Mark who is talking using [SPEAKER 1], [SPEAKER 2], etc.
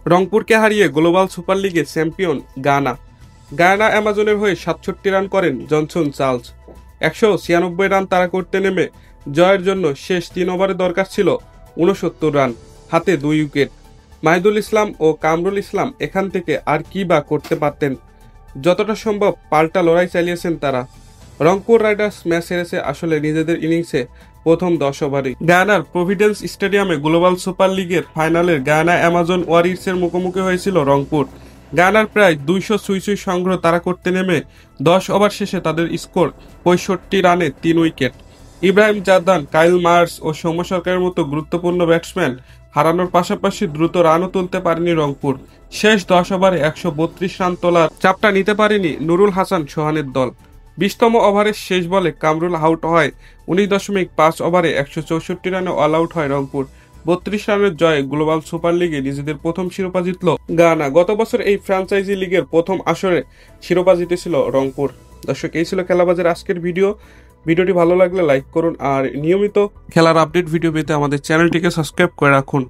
[SPEAKER 1] রংপুরকে হারিয়ে global super লিগে champion গানা। গায়ানা অ্যামাজনের হয়ে 67 রান করেন জনসন চার্লস। 196 রান তাড়া করতে নেমে জয়ের জন্য শেষ 3 ওভারে দরকার ছিল 69 রান, হাতে 2 উইকেট। মাহিদুল ইসলাম ও কামরুল ইসলাম এখান থেকে আর কি বা করতে পারতেন। যতটা সম্ভব পাল্টা লড়াই চালিয়েছেন তারা। রংপুর রাইডার্স ম্যাচ হেরেছে আসলে নিজেদের ইনিংসে প্রথম 10 ওভারে। গায়ানার প্রভিডেন্স স্টেডিয়ামে গ্লোবাল সুপার লিগের ফাইনালের গায়ানা অ্যামাজন ওয়ারিয়র্সের মুখোমুখি হয়েছিল রংপুর। গায়ানার প্রায় 200 সুই সংগ্রহ তাড়া করতে নেমে 10 ওভার শেষে তাদের স্কোর 65 রানে 3 উইকেট। ইব্রাহিম জাদান, কাইল মার্স ও সৌম্য সরকারের মতো গুরুত্বপূর্ণ ব্যাটসম্যান হারানোর পাশাপাশি দ্রুত রানও তুলতে পারেনি রংপুর। শেষ 10 ওভারে 132 রান তোলার চাপটা নিতে পারেনি নুরুল হাসান সোহানের দল। 20তম ওভারের শেষ বলে কামরুল আউট হয়। 19.5 ওভারে 164 রানে অল আউট হয় রংপুর। 32 রানের জয়ে গ্লোবাল সুপার লিগে নিজেদের প্রথম শিরোপা জিতল গায়ানা। গত বছর এই ফ্র্যাঞ্চাইজি লিগের প্রথম আসরে শিরোপা জিতেছিল রংপুর। দর্শক, এই ছিল খেলাবাজের আজকের ভিডিওটি ভালো লাগলে লাইক করুন আর নিয়মিত খেলার আপডেট ভিডিও পেতে আমাদের চ্যানেলটিকে সাবস্ক্রাইব করে রাখুন।